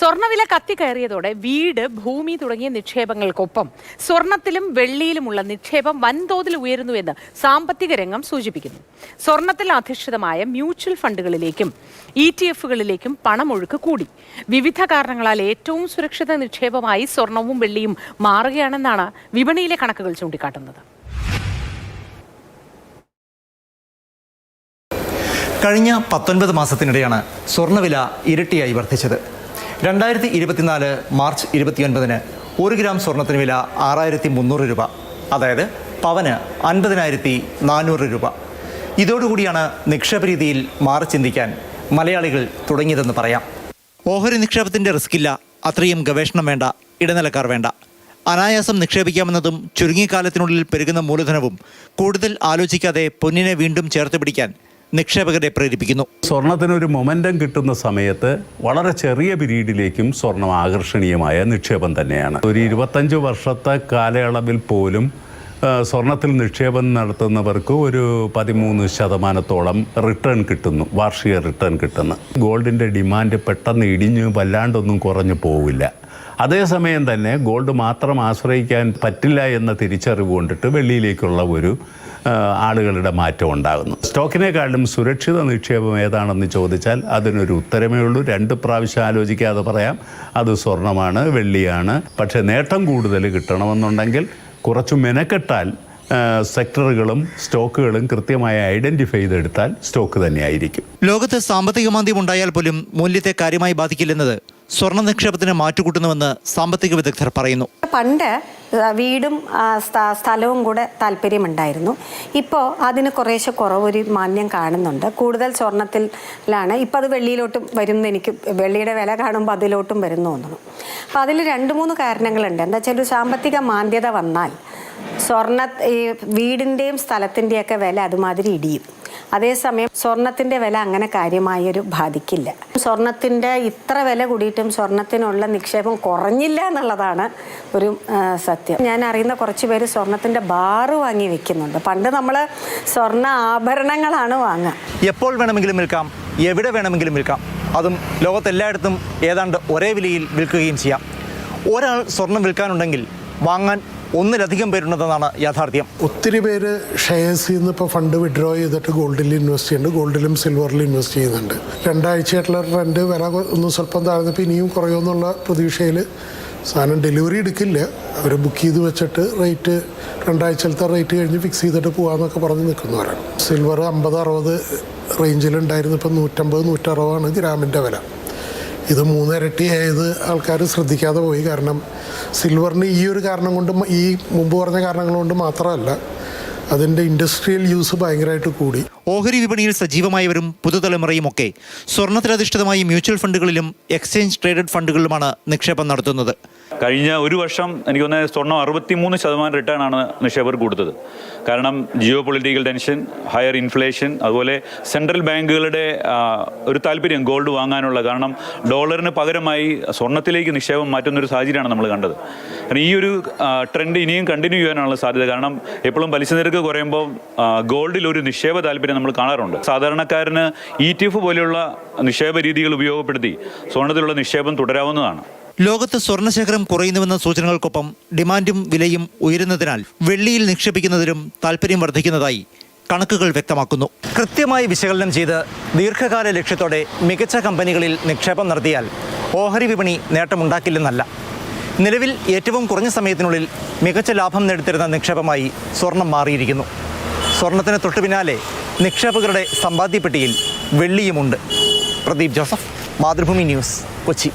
സ്വർണ്ണവില കത്തിക്കയറിയതോടെ വീട്, ഭൂമി തുടങ്ങിയ നിക്ഷേപങ്ങൾക്കൊപ്പം സ്വർണത്തിലും വെള്ളിയിലുമുള്ള നിക്ഷേപം വൻതോതിൽ ഉയരുന്നുവെന്ന് സാമ്പത്തിക രംഗം സൂചിപ്പിക്കുന്നു. സ്വർണത്തിൽ അധിഷ്ഠിതമായ മ്യൂച്വൽ ഫണ്ടുകളിലേക്കും ETF-കളിലേക്കും പണമൊഴുക്ക് കൂടി. വിവിധ കാരണങ്ങളാൽ ഏറ്റവും സുരക്ഷിത നിക്ഷേപമായി സ്വർണവും വെള്ളിയും മാറുകയാണെന്നാണ് വിപണിയിലെ കണക്കുകൾ ചൂണ്ടിക്കാട്ടുന്നത്. കഴിഞ്ഞ 19 മാസത്തിനിടെയാണ് സ്വർണ്ണവില ഇരട്ടിയായി വർദ്ധിച്ചത്. 2024 മാർച്ച് 29-ന് 1 ഗ്രാം സ്വർണത്തിന് വില 6300 രൂപ, അതായത് പവന് 50,400 രൂപ. ഇതോടുകൂടിയാണ് നിക്ഷേപ രീതിയിൽ മാറി ചിന്തിക്കാൻ മലയാളികൾ തുടങ്ങിയതെന്ന് പറയാം. ഓഹരി നിക്ഷേപത്തിൻ്റെ റിസ്കില്ല, അത്രയും ഗവേഷണം വേണ്ട, ഇടനിലക്കാർ വേണ്ട. അനായാസം നിക്ഷേപിക്കാമെന്നതും ചുരുങ്ങിയ കാലത്തിനുള്ളിൽ പെരുകുന്ന മൂലധനവും കൂടുതൽ ആലോചിക്കാതെ പൊന്നിനെ വീണ്ടും ചേർത്ത് പിടിക്കാൻ നിക്ഷേപകരെ പ്രേരിപ്പിക്കുന്നു. സ്വർണത്തിനൊരു മൊമെൻറ്റം കിട്ടുന്ന സമയത്ത് വളരെ ചെറിയ പീരീഡിലേക്കും സ്വർണം ആകർഷണീയമായ നിക്ഷേപം തന്നെയാണ്. ഒരു 25 വർഷത്തെ കാലയളവിൽ പോലും സ്വർണത്തിൽ നിക്ഷേപം നടത്തുന്നവർക്ക് ഒരു 13% റിട്ടേൺ കിട്ടുന്നു, വാർഷിക റിട്ടേൺ കിട്ടുന്നു. ഗോൾഡിൻ്റെ ഡിമാൻഡ് പെട്ടെന്ന് ഇടിഞ്ഞ് വല്ലാണ്ടൊന്നും കുറഞ്ഞു പോവില്ല. അതേസമയം തന്നെ ഗോൾഡ് മാത്രം ആശ്രയിക്കാൻ പറ്റില്ല എന്ന തിരിച്ചറിവ് കൊണ്ടിട്ട് വെള്ളിയിലേക്കുള്ള ഒരു ആളുകളുടെ മാറ്റം ഉണ്ടാകുന്നു. സ്റ്റോക്കിനെക്കാളും സുരക്ഷിത നിക്ഷേപം ഏതാണെന്ന് ചോദിച്ചാൽ അതിനൊരു ഉത്തരമേ ഉള്ളൂ. 2 പ്രാവശ്യം ആലോചിക്കാതെ പറയാം, അത് സ്വർണ്ണമാണ്, വെള്ളിയാണ്. പക്ഷേ നേട്ടം കൂടുതൽ കിട്ടണമെന്നുണ്ടെങ്കിൽ കുറച്ച് മെനക്കെട്ടാൽ സെക്ടറുകളും സ്റ്റോക്കുകളും കൃത്യമായി ഐഡന്റിഫൈ ചെയ്തെടുത്താൽ സ്റ്റോക്ക് തന്നെയായിരിക്കും. ലോകത്ത് സാമ്പത്തിക മാന്ദ്യം ഉണ്ടായാൽ പോലും മൂല്യത്തെ കാര്യമായി ബാധിക്കില്ലെന്നത് സ്വർണ്ണ നിക്ഷേപത്തിന് മാറ്റുകൂട്ടുന്നുവെന്ന് സാമ്പത്തിക വിദഗ്ധർ പറയുന്നു. പണ്ട് വീടും സ്ഥലവും കൂടെ താല്പര്യമുണ്ടായിരുന്നു. ഇപ്പോൾ അതിന് കുറേശ്ശെ കുറവൊരു മാന്യം കാണുന്നുണ്ട്. കൂടുതൽ സ്വർണത്തിലാണ്. ഇപ്പോൾ അത് വെള്ളിയിലോട്ടും വരുന്നു. എനിക്ക് വെള്ളിയുടെ വില കാണുമ്പോൾ അതിലോട്ടും വരുന്നു തോന്നുന്നു. അപ്പോൾ അതിൽ 2-3 കാരണങ്ങളുണ്ട്. എന്താ വെച്ചാൽ ഒരു സാമ്പത്തിക മാന്ദ്യത വന്നാൽ ഈ വീടിൻ്റെയും സ്ഥലത്തിൻ്റെയൊക്കെ വില അതുമാതിരി ഇടിയും. അതേസമയം സ്വർണത്തിൻ്റെ വില അങ്ങനെ കാര്യമായൊരു ബാധിക്കില്ല. സ്വർണത്തിൻ്റെ ഇത്ര വില കൂടിയിട്ടും സ്വർണത്തിനുള്ള നിക്ഷേപം കുറഞ്ഞില്ല എന്നുള്ളതാണ് ഒരു സത്യം. ഞാൻ അറിയുന്ന കുറച്ച് പേര് സ്വർണത്തിൻ്റെ ബാറ് വാങ്ങി വെക്കുന്നുണ്ട്. പണ്ട് നമ്മൾ സ്വർണ്ണ ആഭരണങ്ങളാണ് വാങ്ങുക. എപ്പോൾ വേണമെങ്കിലും വിൽക്കാം, എവിടെ വേണമെങ്കിലും വിൽക്കാം. അതും ലോകത്തെല്ലായിടത്തും ഏതാണ്ട് ഒരേ വിലയിൽ വിൽക്കുകയും ചെയ്യാം. ഒരാൾ സ്വർണം വിൽക്കാനുണ്ടെങ്കിൽ വാങ്ങാൻ ഒന്നിലധികം പേരുണ്ടെന്നാണ് യാഥാർത്ഥ്യം. ഒത്തിരി പേര് ഷെയർസിൽ നിന്ന് ഇപ്പോൾ ഫണ്ട് വിഡ്രോ ചെയ്തിട്ട് ഗോൾഡിൽ ഇൻവെസ്റ്റ് ചെയ്യുന്നുണ്ട്, ഗോൾഡിലും സിൽവറിലും ഇൻവെസ്റ്റ് ചെയ്യുന്നുണ്ട്. 2 ആഴ്ചയായിട്ടുള്ള ട്രെൻഡ് വില ഒന്ന് സ്വല്പം താഴ്ന്നപ്പോൾ ഇനിയും കുറയുമെന്നുള്ള പ്രതീക്ഷയിൽ സാധനം ഡെലിവറി എടുക്കില്ല, അവർ ബുക്ക് ചെയ്ത് വെച്ചിട്ട് റേറ്റ് 2 ആഴ്ചത്തെ റേറ്റ് കഴിഞ്ഞ് ഫിക്സ് ചെയ്തിട്ട് പോകാമെന്നൊക്കെ പറഞ്ഞ് നിൽക്കുന്നവരാണ്. സിൽവർ 50-60 റേഞ്ചിലുണ്ടായിരുന്നു, ഇപ്പം 150-160 ഗ്രാമിൻ്റെ വില. ഇത് 3 ഇരട്ടിയായത് ആൾക്കാർ ശ്രദ്ധിക്കാതെ പോയി. കാരണം സിൽവറിന് ഈ ഒരു കാരണം കൊണ്ട്, ഈ മുമ്പ് പറഞ്ഞ കാരണങ്ങൾ കൊണ്ട് മാത്രമല്ല, അതിൻ്റെ ഇൻഡസ്ട്രിയൽ യൂസ് ഭയങ്കരമായിട്ട് കൂടി. ഓഹരി വിപണിയിൽ സജീവമായവരും പുതുതലമുറയുമൊക്കെ സ്വർണ്ണത്തിലധിഷ്ഠിതമായി മ്യൂച്വൽ ഫണ്ടുകളിലും എക്സ്ചേഞ്ച് ട്രേഡഡ് ഫണ്ടുകളിലുമാണ് നിക്ഷേപം നടത്തുന്നത്. കഴിഞ്ഞ ഒരു വർഷം എനിക്ക് തോന്നുന്നത് സ്വർണ്ണം 63% റിട്ടേൺ ആണ് നിക്ഷേപകർ കൊടുത്തത്. കാരണം geo political tension, higher inflation, അതുപോലെ സെൻട്രൽ ബാങ്കുകളുടെ ഒരു താല്പര്യം ഗോൾഡ് വാങ്ങാനുള്ള, കാരണം ഡോളറിന് പകരമായി സ്വർണ്ണത്തിലേക്ക് നിക്ഷേപം മാറ്റുന്നൊരു സാഹചര്യമാണ് നമ്മൾ കണ്ടത്. കാരണം ഈ ഒരു ട്രെൻഡ് ഇനിയും കണ്ടിന്യൂ ചെയ്യാനുള്ള സാധ്യത, കാരണം എപ്പോഴും പലിശ നിരക്ക് കുറയുമ്പോൾ ഗോൾഡിൽ ഒരു നിക്ഷേപ താല്പര്യം നമ്മൾ കാണാറുണ്ട്. സാധാരണക്കാരന് ETF പോലെയുള്ള നിക്ഷേപ രീതികൾ ഉപയോഗപ്പെടുത്തി സ്വർണ്ണത്തിലുള്ള നിക്ഷേപം തുടരാവുന്നതാണ്. ലോകത്ത് സ്വർണ്ണശേഖരം കുറയുന്നുവെന്ന സൂചനകൾക്കൊപ്പം ഡിമാൻഡും വിലയും ഉയരുന്നതിനാൽ വെള്ളിയിൽ നിക്ഷേപിക്കുന്നതിലും താല്പര്യം വർദ്ധിക്കുന്നതായി കണക്കുകൾ വ്യക്തമാക്കുന്നു. കൃത്യമായി വിശകലനം ചെയ്ത് ദീർഘകാല ലക്ഷ്യത്തോടെ മികച്ച കമ്പനികളിൽ നിക്ഷേപം നടത്തിയാൽ ഓഹരി വിപണി നേട്ടമുണ്ടാക്കില്ലെന്നല്ല. നിലവിൽ ഏറ്റവും കുറഞ്ഞ സമയത്തിനുള്ളിൽ മികച്ച ലാഭം നേടിത്തരുന്ന നിക്ഷേപമായി സ്വർണം മാറിയിരിക്കുന്നു. സ്വർണത്തിന് തൊട്ടു പിന്നാലെ നിക്ഷേപകരുടെ സമ്പാദ്യപ്പെട്ടിയിൽ വെള്ളിയുമുണ്ട്. Pradeep Joseph, Mathrubhumi news, Kochi.